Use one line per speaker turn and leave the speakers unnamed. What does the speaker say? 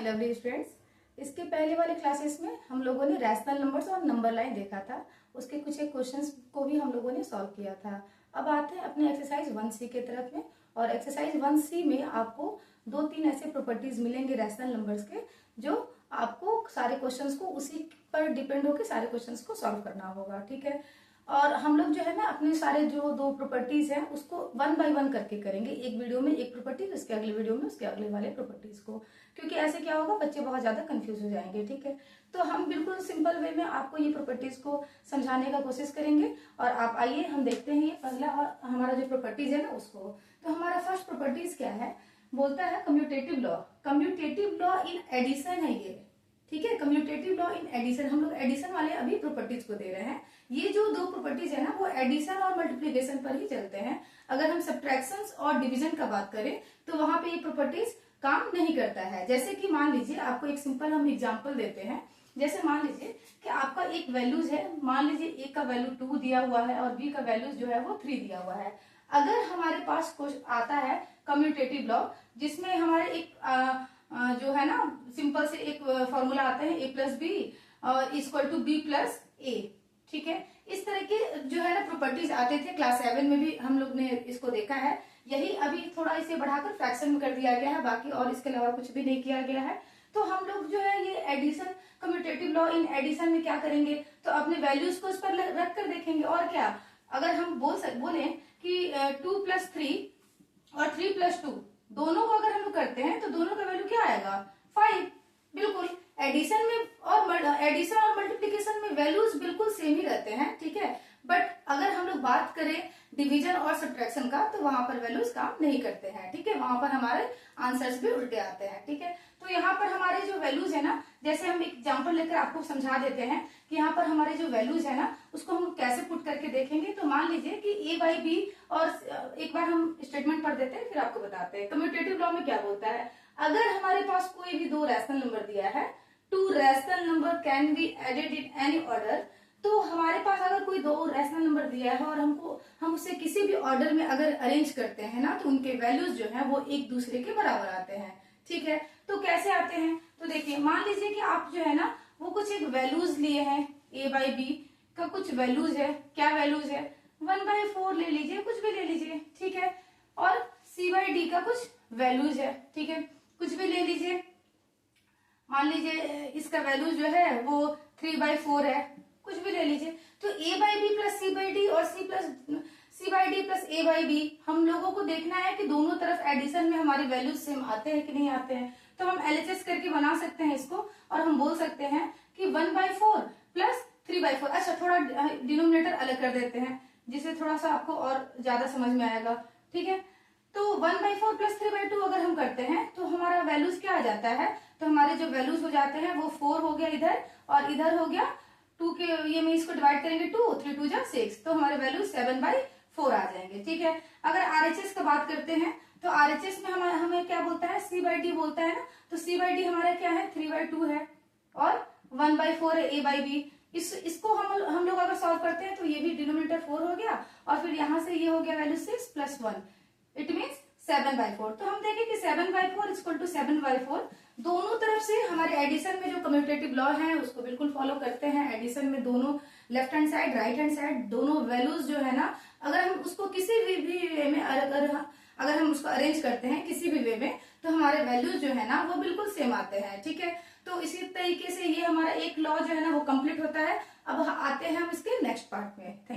Lovely students. इसके पहले वाले क्लासेस में हम लोगों ने रैशनल नंबर्स और नंबर लाइन देखा था। उसके कुछ एक क्वेश्चंस को भी हम लोगों ने सॉल्व किया था। अब आते हैं अपने एक्सरसाइज 1C के तरफ में। और एक्सरसाइज 1C में आपको 2-3 ऐसे प्रॉपर्टीज मिलेंगे रैशनल नंबर्स के, जो आपको सारे क्वेश्चंस को उसी पर डिपेंड होकर सारे क्वेश्चंस को सॉल्व करना होगा। ठीक है। और हम लोग जो है ना अपने सारे जो 2 प्रॉपर्टीज हैं उसको 1 बाय 1 करके करेंगे। एक वीडियो में एक प्रॉपर्टी, उसके अगले वीडियो में उसके अगले वाले प्रॉपर्टीज को, क्योंकि ऐसे क्या होगा, बच्चे बहुत ज्यादा कंफ्यूज हो जाएंगे। ठीक है। तो हम बिल्कुल सिंपल वे में आपको ये प्रॉपर्टीज को समझाने का कोशिश करेंगे। और आप आइए हम देखते हैं ये पहला और हमारा जो प्रॉपर्टीज है ना उसको। तो हमारा फर्स्ट प्रॉपर्टीज क्या है, बोलता है commutative law. Commutative law in addition है ये। ठीक है। कम्यूटेटिव लॉ इन एडिशन, हम लोग एडिशन वाले अभी प्रॉपर्टीज को दे रहे हैं। ये जो 2 प्रॉपर्टीज है ना वो एडिशन और मल्टीप्लिकेशन पर ही चलते हैं। अगर हम सब्ट्रैक्शंस और डिवीजन का बात करें तो वहां पे ये प्रॉपर्टीज काम नहीं करता है। जैसे कि मान लीजिए आपको एक सिंपल हम एग्जांपल देते हैं। जैसे मान लीजिए कि आपका एक वैल्यूज है, मान लीजिए ए का वैल्यू 2 दिया हुआ है और बी का वैल्यूज जो है वो 3 दिया हुआ है। अगर हमारे पास कुछ आता है कम्यूटेटिव लॉ, जिसमें हमारे एक जो है ना सिंपल से एक फॉर्मूला आता है a प्लस बी और इक्वल टू बी प्लस ए। ठीक है। इस तरह के जो है ना प्रॉपर्टीज आते थे, क्लास 7 में भी हम लोग ने इसको देखा है। यही अभी थोड़ा इसे बढ़ाकर फ्रैक्शन में कर दिया गया है, बाकी और इसके अलावा कुछ भी नहीं किया गया है। तो हम लोग जो है ये addition, commutative law in addition में क्या करेंगे, तो अपने वैल्यूज को इस पर रख कर देखेंगे। और क्या, अगर हम बोले कि 2 प्लस 3 और 3 प्लस 2 दोनों को अगर हम लोग करते हैं तो दोनों का वैल्यू क्या आएगा, 5। बिल्कुल एडिशन में और एडिशन और मल्टीप्लिकेशन में वैल्यूज बिल्कुल सेम ही रहते हैं। ठीक है। बट अगर हम लोग बात करें डिवीजन और सब्ट्रैक्शन का तो वहां पर वैल्यूज काम नहीं करते हैं। ठीक है। वहां पर हमारे आंसर्स भी उल्टे आते हैं। ठीक है। तो यहाँ पर हमारे जो वैल्यूज है ना, जैसे हम एग्जांपल लेकर आपको समझा देते हैं कि यहाँ पर हमारे जो वैल्यूज है ना उसको हम कैसे पुट करके देखेंगे। तो मान लीजिए कि a बाई बी, और एक बार हम स्टेटमेंट पढ़ देते हैं फिर आपको बताते हैं कम्यूटेटिव लॉ में क्या बोलता है। अगर हमारे पास कोई भी 2 रैशनल नंबर दिया है, 2 rational number can be added in any order. तो हमारे पास अगर कोई 2 रैशनल नंबर दिया है और हम उसे किसी भी ऑर्डर में अगर अरेंज करते हैं ना तो उनके वैल्यूज जो है वो एक दूसरे के बराबर आते हैं। ठीक है। तो कैसे आते हैं, तो देखिए मान लीजिए कि आप जो है ना वो कुछ एक वैल्यूज लिए हैं, a बाई बी का कुछ वैल्यूज है। क्या वैल्यूज है, 1/4 ले लीजिए, कुछ भी ले लीजिए। ठीक है। और c बाई डी का कुछ वैल्यूज है। ठीक है। कुछ भी ले लीजिए, मान लीजिए इसका वैल्यू जो है वो 3/4 है, कुछ भी ले लीजिए। तो a by B plus C by D और C by D plus a by B, हम लोगों को देखना है कि दोनों तरफ एडिशन में हमारे वैल्यूज सेम आते हैं कि नहीं आते हैं। तो हम LHS करके बना सकते हैं इसको, और हम बोल सकते हैं कि 1/4 प्लस 3/4। अच्छा, थोड़ा डिनोमिनेटर अलग कर देते हैं जिससे थोड़ा सा आपको और ज्यादा समझ में आएगा। ठीक है। तो 1/4 प्लस 3/2 अगर हम करते हैं तो हमारा वैल्यूज क्या आ जाता है, तो हमारे जो वैल्यूज हो जाते हैं वो 4 हो गया इधर, और इधर हो गया 2 के, ये में इसको डिवाइड करेंगे 2, 3 2 जा 6, तो हमारे वैल्यू 7/4 आ जाएंगे। ठीक है। अगर RHS का बात करते हैं तो RHS में हमें क्या बोलता है, c बाई डी बोलता है ना। तो c बाई डी हमारा क्या है, 3/2 है, और 1/4 है a बाई बी। इसको हम लोग अगर सॉल्व करते हैं तो ये भी डिनोमिनेटर 4 हो गया, और फिर यहाँ से ये हो गया वैल्यू 6 प्लस 1, इट मीन्स 7/4। तो हम देखें कि 7/4 इक्वल टू 7/4 दोनों तरफ से हमारे एडिशन में जो कम्यूटेटिव लॉ है उसको बिल्कुल फॉलो करते हैं। एडिशन में दोनों left hand side, right hand side, दोनों वैल्यूज जो है ना, अगर हम उसको किसी भी वे में अगर हम उसको अरेंज करते हैं किसी भी वे में तो हमारे वैल्यूज जो है ना वो बिल्कुल सेम आते हैं। ठीक है। तो इसी तरीके से ये हमारा एक लॉ जो है ना वो कंप्लीट होता है। अब आते हैं हम इसके नेक्स्ट पार्ट में।